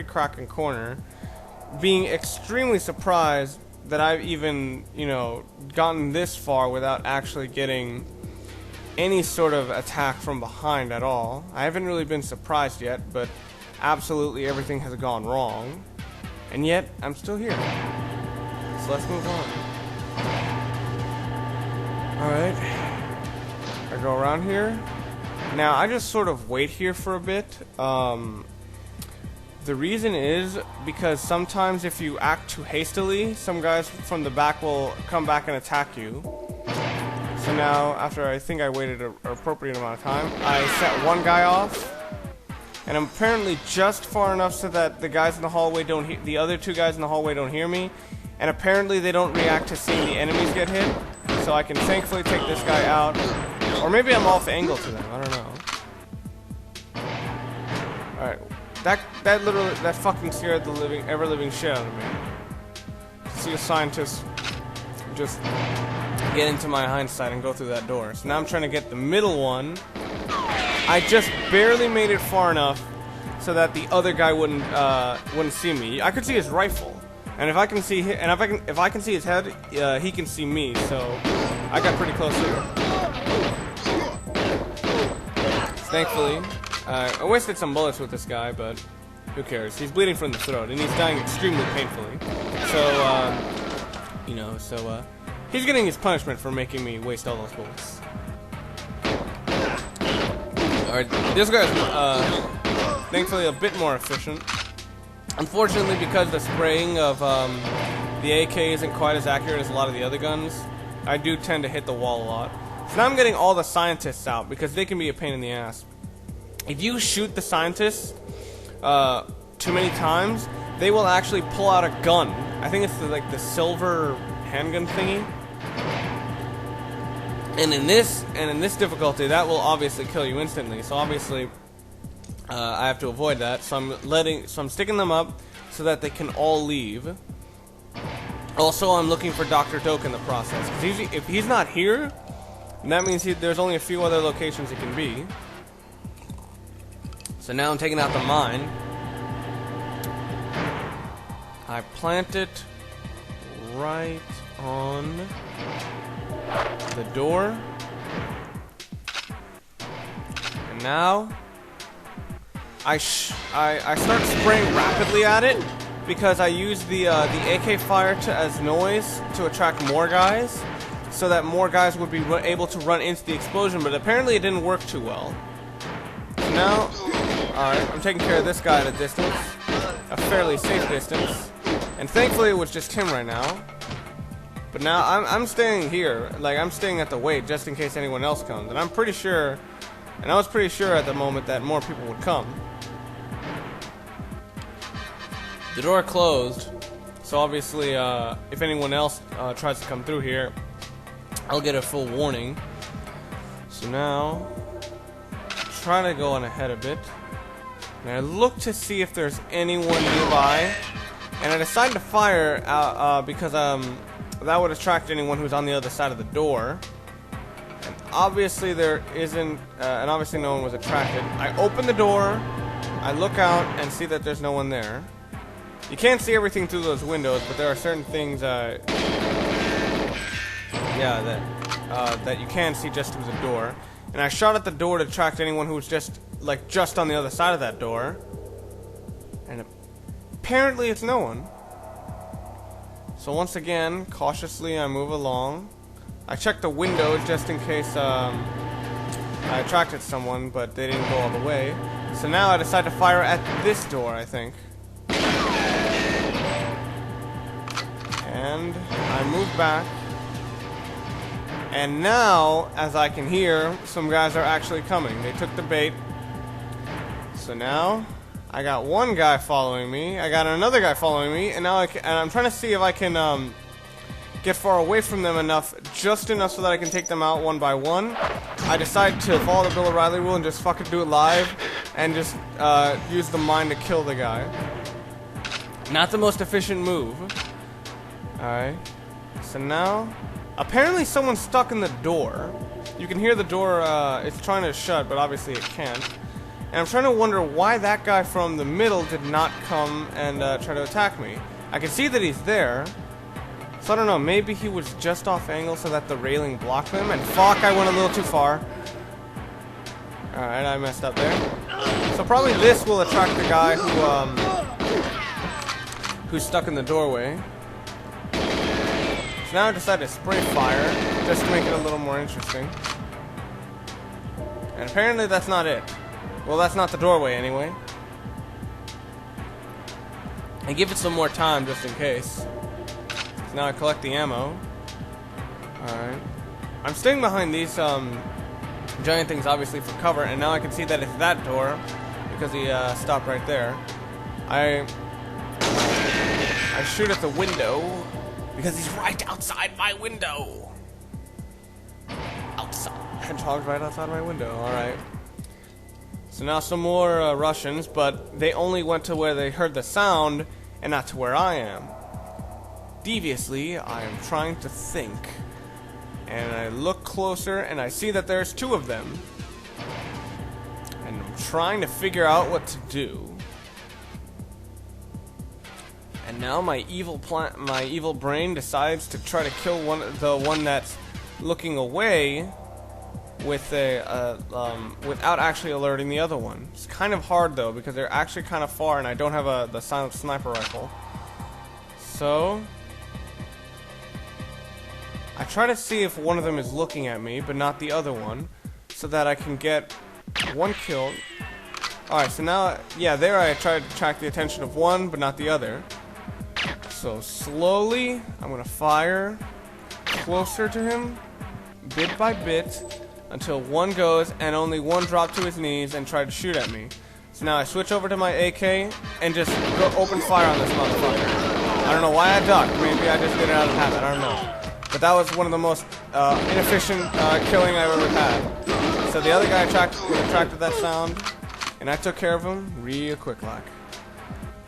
cracking corner, being extremely surprised that I've even, gotten this far without actually getting any sort of attack from behind at all. I haven't really been surprised yet, but absolutely everything has gone wrong. And yet, I'm still here. So let's move on. Alright. I go around here. Now, I just sort of wait here for a bit. The reason is because sometimes if you act too hastily, some guys from the back will come back and attack you. So now, after I think I waited an appropriate amount of time, I set one guy off. And I'm apparently just far enough so that the guys in the hallway don't the other two guys in the hallway don't hear me. And apparently they don't react to seeing the enemies get hit. So I can thankfully take this guy out. Or maybe I'm off angle to them, I don't know. Alright. That fucking scared the ever-living shit out of me. To see a scientist just get into my hindsight and go through that door. So now I'm trying to get the middle one. I just barely made it far enough so that the other guy wouldn't see me. I could see his rifle, and if I can see if I can see his head, he can see me. So I got pretty close here. So thankfully, I wasted some bullets with this guy, but who cares? He's bleeding from the throat, and he's dying extremely painfully. So, he's getting his punishment for making me waste all those bullets. Alright, this guy's, thankfully a bit more efficient. Unfortunately, because the spraying of, the AK isn't quite as accurate as a lot of the other guns, I do tend to hit the wall a lot. So now I'm getting all the scientists out, because they can be a pain in the ass. If you shoot the scientists too many times, they will actually pull out a gun. I think it's the silver handgun thingy. And in this difficulty, that will obviously kill you instantly. So obviously, I have to avoid that. So I'm sticking them up so that they can all leave. Also, I'm looking for Dr. Doak in the process. 'Cause if he's not here, that means there's only a few other locations he can be. So now I'm taking out the mine. I plant it right on the door. And now I start spraying rapidly at it because I use the AK fire as noise to attract more guys, so that more guys would be able to run into the explosion. But apparently it didn't work too well. So now, alright, I'm taking care of this guy at a distance, a fairly safe distance, and thankfully it was just him right now. But now I'm staying here, I'm staying at the wait just in case anyone else comes, and I'm pretty sure, and I was pretty sure at the moment that more people would come. The door closed, so obviously if anyone else tries to come through here, I'll get a full warning. So now, try to go on ahead a bit, and I look to see if there's anyone nearby, and I decide to fire because that would attract anyone who's on the other side of the door. And obviously there isn't, and obviously no one was attracted. I open the door, I look out and see that there's no one there. You can't see everything through those windows, but there are certain things, that you can see just through the door. And I shot at the door to attract anyone who was just on the other side of that door. And apparently it's no one. So once again, cautiously I move along. I check the windows just in case I attracted someone, but they didn't go all the way. So now I decide to fire at this door, I think. And I move back. And now, as I can hear, some guys are actually coming. They took the bait. So now, I got one guy following me, I got another guy following me, and now I'm trying to see if I can get far away from them just enough so that I can take them out one by one. I decide to follow the Bill O'Reilly rule and just fucking do it live, and just use the mine to kill the guy. Not the most efficient move. Alright, so now, apparently someone's stuck in the door. You can hear the door, it's trying to shut, but obviously it can't. And I'm trying to wonder why that guy from the middle did not come and try to attack me. I can see that he's there. So I don't know, maybe he was just off angle so that the railing blocked him. And fuck, I went a little too far. Alright, I messed up there. So probably this will attract the guy who's stuck in the doorway. So now I decided to spray fire, just to make it a little more interesting. And apparently that's not it. Well, that's not the doorway anyway. I give it some more time just in case. So now I collect the ammo. Alright. I'm staying behind these giant things obviously for cover, and now I can see that it's that door because he stopped right there. I shoot at the window because he's right outside my window. Outside. Hedgehog's right outside my window. Alright. So now some more Russians, but they only went to where they heard the sound and not to where I am. Deviously, I am trying to think. And I look closer and I see that there's two of them. And I'm trying to figure out what to do. And now my evil brain decides to try to kill the one that's looking away with without actually alerting the other one. It's kind of hard though because they're actually kind of far and I don't have the silent sniper rifle. So I try to see if one of them is looking at me but not the other one, so that I can get one kill. Alright, so now, yeah, there I tried to attract the attention of one but not the other. So slowly I'm gonna fire closer to him, bit by bit, until one goes and only one dropped to his knees and tried to shoot at me. So now I switch over to my AK and just go open fire on this motherfucker. I don't know why I ducked. Maybe I just did it out of habit. I don't know. But that was one of the most inefficient killing I've ever had. So the other guy attracted that sound, and I took care of him real quick like.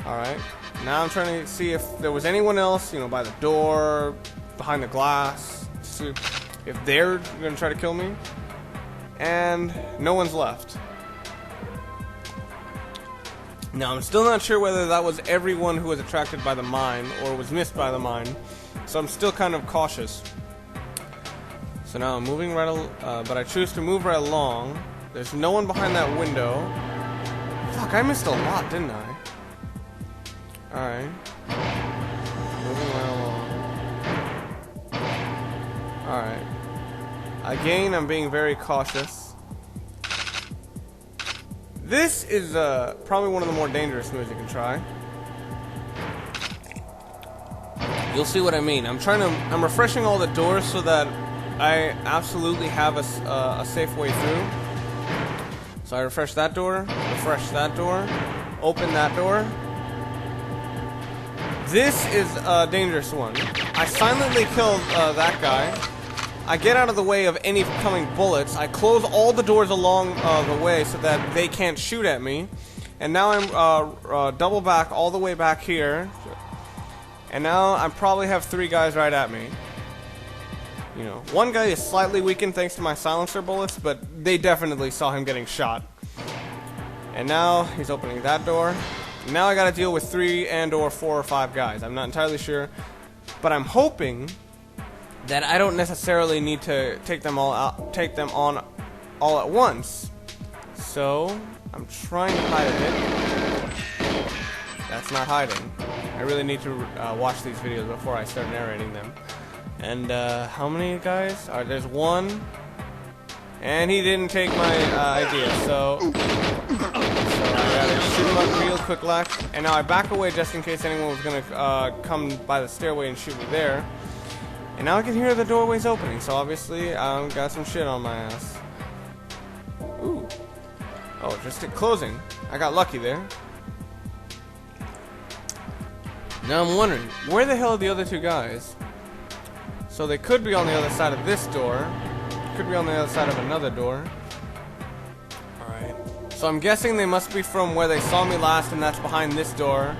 Alright. Now I'm trying to see if there was anyone else, you know, by the door, behind the glass, see if they're going to try to kill me. And no one's left. Now, I'm still not sure whether that was everyone who was attracted by the mine or was missed by the mine, so I'm still kind of cautious. So now I'm moving right but I choose to move right along. There's no one behind that window. Fuck, I missed a lot, didn't I? Alright. Moving right along. Alright. Again, I'm being very cautious. This is probably one of the more dangerous moves you can try. You'll see what I mean. I'm refreshing all the doors so that I absolutely have a safe way through. So I refresh that door, refresh that door, open that door. This is a dangerous one. I silently killed that guy. I get out of the way of any coming bullets. I close all the doors along the way so that they can't shoot at me. And now I'm double back all the way back here. And now I probably have 3 guys right at me. You know, one guy is slightly weakened thanks to my silencer bullets, but they definitely saw him getting shot. And now he's opening that door. Now I gotta deal with 3 and or 4 or 5 guys. I'm not entirely sure, but I'm hoping that I don't necessarily need to take them on all at once. So I'm trying to hide a bit. That's not hiding. I really need to watch these videos before I start narrating them. And how many guys? Alright, there's 1. And he didn't take my idea, so I gotta shoot him up real quick like. And now I back away just in case anyone was gonna come by the stairway and shoot me there. And now I can hear the doorways opening, so obviously I've got some shit on my ass. Ooh. Oh, just closing. I got lucky there. Now I'm wondering, where the hell are the other 2 guys? So they could be on the other side of this door. Could be on the other side of another door. Alright. So I'm guessing they must be from where they saw me last, and that's behind this door.